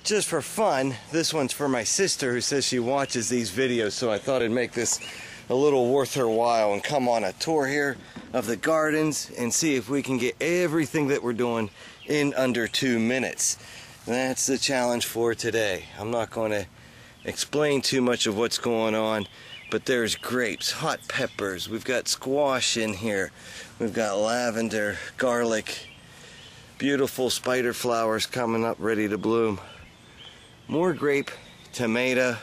just for fun, this one's for my sister who says she watches these videos, so I thought I'd make this a little worth her while and come on a tour here of the gardens and see if we can get everything that we're doing in under 2 minutes. That's the challenge for today. I'm not going to explain too much of what's going on, but there's grapes, hot peppers, we've got squash in here, we've got lavender, garlic, beautiful spider flowers coming up ready to bloom, more grape, tomato,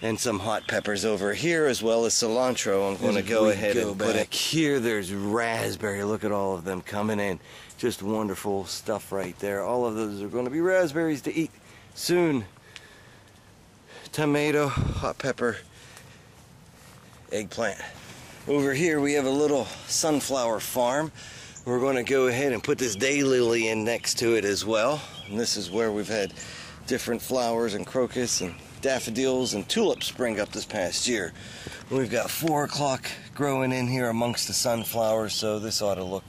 and some hot peppers over here, as well as cilantro. I'm going to go ahead and put it here. There's raspberry. Look at all of them coming in. Just wonderful stuff right there. All of those are going to be raspberries to eat soon. Tomato, hot pepper, eggplant. Over here we have a little sunflower farm. We're going to go ahead and put this daylily in next to it as well. And this is where we've had different flowers and crocus and daffodils and tulips spring up this past year. We've got 4 o'clock growing in here amongst the sunflowers, so this ought to look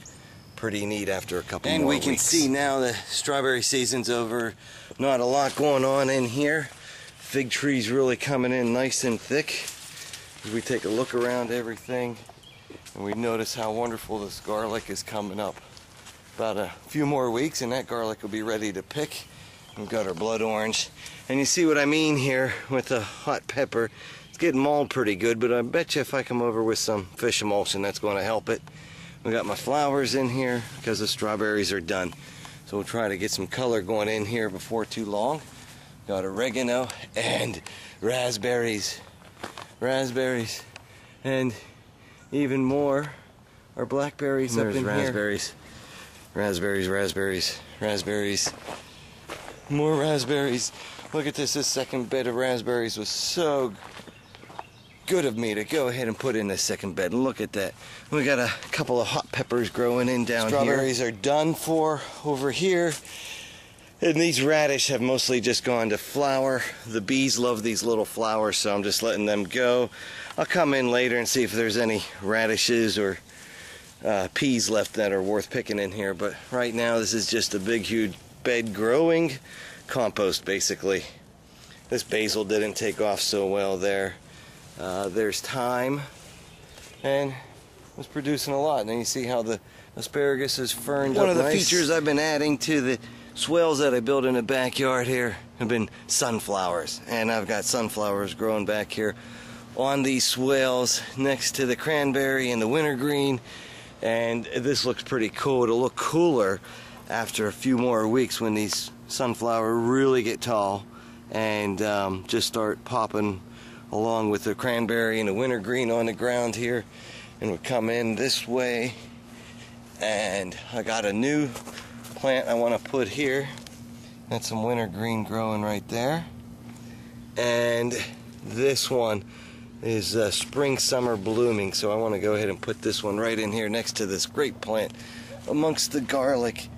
pretty neat after a couple more weeks. And we can see now the strawberry season's over. Not a lot going on in here. Fig trees really coming in nice and thick. As we take a look around everything, and we notice how wonderful this garlic is coming up. About a few more weeks and that garlic will be ready to pick. We've got our blood orange, and you see what I mean here with the hot pepper. It's getting mauled pretty good, but I bet you if I come over with some fish emulsion, that's going to help it. We got my flowers in here because the strawberries are done, so we'll try to get some color going in here before too long. Got oregano and raspberries, and even more are blackberries up in raspberries. Raspberries. More raspberries. Look at this. This second bed of raspberries was so good of me to go ahead and put in this second bed. Look at that. We got a couple of hot peppers growing in down here. Strawberries are done for over here. And these radish have mostly just gone to flower. The bees love these little flowers, so I'm just letting them go. I'll come in later and see if there's any radishes or peas left that are worth picking in here. But right now this is just a big huge bed growing compost basically. This basil didn't take off so well there. There's thyme, and it's producing a lot. And then you see how the asparagus is ferned up. One of the features I've been adding to the swales that I built in the backyard here have been sunflowers, and I've got sunflowers growing back here on these swales next to the cranberry and the wintergreen, and this looks pretty cool. It'll look cooler after a few more weeks when these sunflower really get tall and just start popping along with the cranberry and the wintergreen on the ground here. And we come in this way, and I got a new plant I want to put here. That's some wintergreen growing right there, and this one is spring summer blooming, so I want to go ahead and put this one right in here next to this grape plant amongst the garlic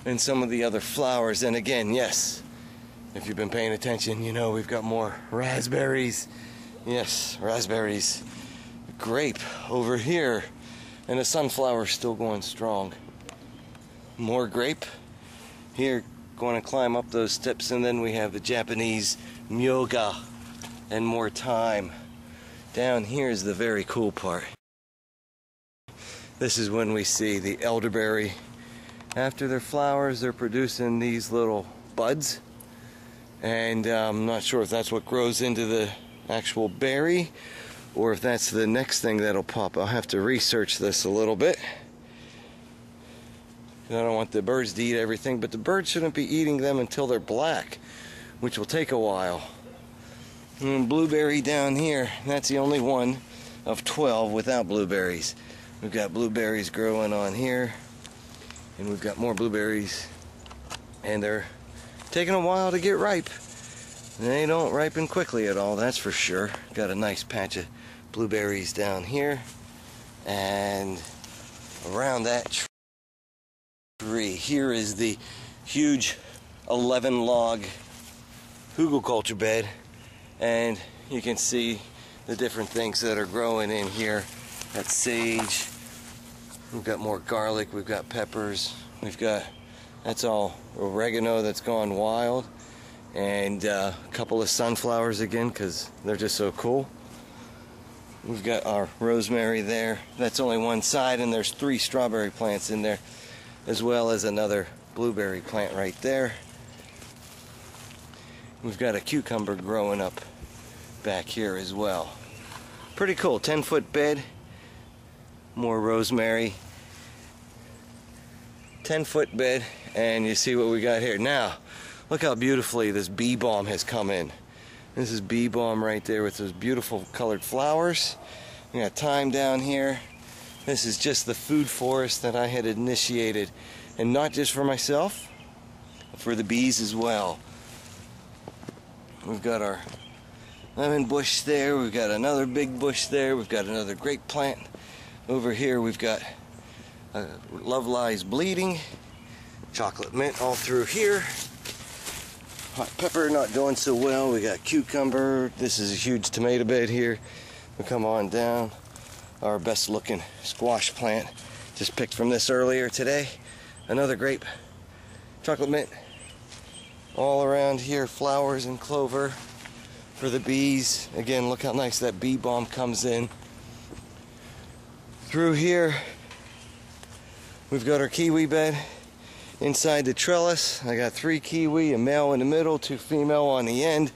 and some of the other flowers. And again, yes, if you've been paying attention, you know we've got more raspberries. Yes, raspberries. Grape over here, and the sunflower still going strong. More grape here, going to climb up those steps, and then we have the Japanese myoga and more thyme. Down here is the very cool part. This is when we see the elderberry. After their flowers, they're producing these little buds, and I'm not sure if that's what grows into the actual berry or if that's the next thing that'll pop. I'll have to research this a little bit. I don't want the birds to eat everything, but the birds shouldn't be eating them until they're black, which will take a while. And blueberry down here, that's the only one of 12 without blueberries. We've got blueberries growing on here, and we've got more blueberries, and they're taking a while to get ripe. They don't ripen quickly at all, that's for sure. Got a nice patch of blueberries down here, and around that tree here is the huge 11 log hugelkultur bed, and you can see the different things that are growing in here. That's sage, we've got more garlic, we've got peppers, we've got, that's all oregano that's gone wild, and a couple of sunflowers again because they're just so cool. We've got our rosemary there. That's only one side, and there's 3 strawberry plants in there, as well as another blueberry plant right there. We've got a cucumber growing up back here as well. Pretty cool, 10-foot bed. More rosemary. 10-foot bed, and you see what we got here. Now, look how beautifully this bee balm has come in. This is bee balm right there with those beautiful colored flowers. We got thyme down here. This is just the food forest that I had initiated, and not just for myself, but for the bees as well. We've got our lemon bush there. We've got another big bush there. We've got another grape plant over here. We've got Love Lies Bleeding, chocolate mint all through here. Hot pepper not doing so well. We got cucumber. This is a huge tomato bed here. We come on down. Our best looking squash plant, just picked from this earlier today. Another grape, chocolate mint. All around here, flowers and clover for the bees. Again, look how nice that bee balm comes in. Through here, we've got our kiwi bed. Inside the trellis, I got 3 kiwi, a male in the middle, 2 female on the end,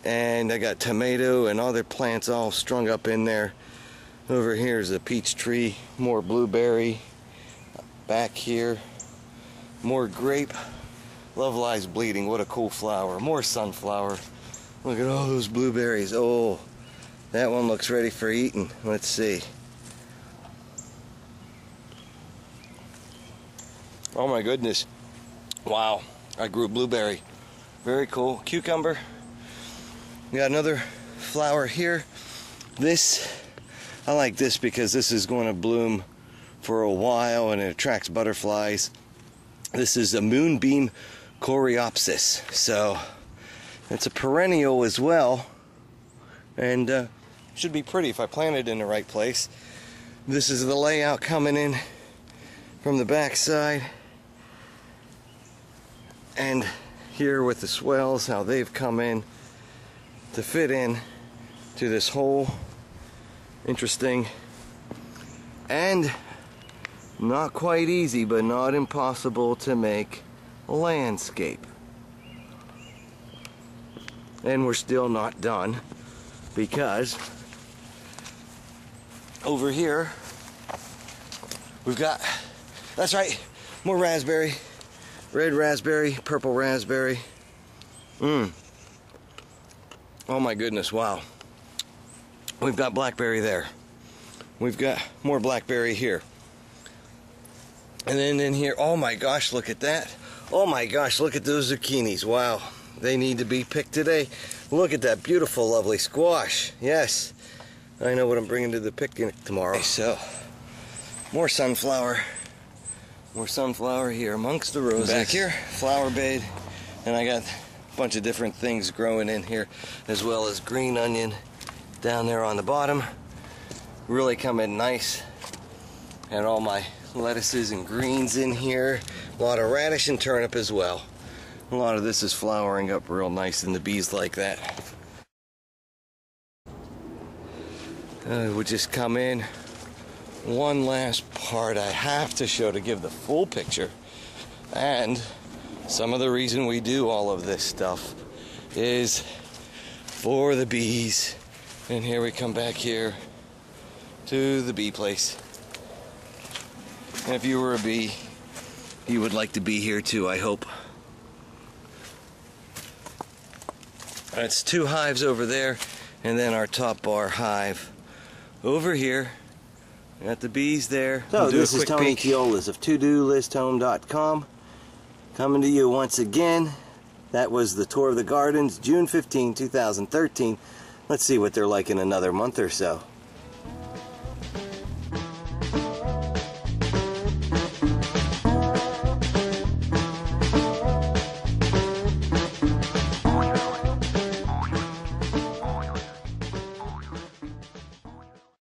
and I got tomato and other plants all strung up in there. Over here is a peach tree, more blueberry. Back here, more grape. Love Lies Bleeding, what a cool flower. More sunflower. Look at all those blueberries. Oh, that one looks ready for eating. Let's see. Oh my goodness. Wow, I grew a blueberry. Very cool. Cucumber. We got another flower here. This, I like this because this is going to bloom for a while and it attracts butterflies. This is a moonbeam coreopsis. So it's a perennial as well, and should be pretty if I plant it in the right place. This is the layout coming in from the back side. And here with the swells, how they've come in to fit in to this whole interesting and not quite easy but not impossible to make landscape. And we're still not done, because over here we've got, that's right, more raspberry. Red raspberry, purple raspberry. Oh my goodness, wow. We've got blackberry there. We've got more blackberry here. And then in here, oh my gosh, look at that. Oh my gosh, look at those zucchinis. Wow, they need to be picked today. Look at that beautiful, lovely squash. Yes, I know what I'm bringing to the picnic tomorrow. So, more sunflower. More sunflower here amongst the roses. Back here, flower bed, and I got a bunch of different things growing in here, as well as green onion down there on the bottom. Really come in nice. And all my lettuces and greens in here. A lot of radish and turnip as well. A lot of this is flowering up real nice, and the bees like that. We'll just come in. One last part I have to show to give the full picture, and some of the reason we do all of this stuff is for the bees. And here we come back here to the bee place. And if you were a bee, you would like to be here too, I hope. That's 2 hives over there, and then our top bar hive over here. Got the bees there. So this is Tony Keolis of ToDoListHome.com coming to you once again. That was the tour of the gardens, June 15, 2013. Let's see what they're like in another month or so.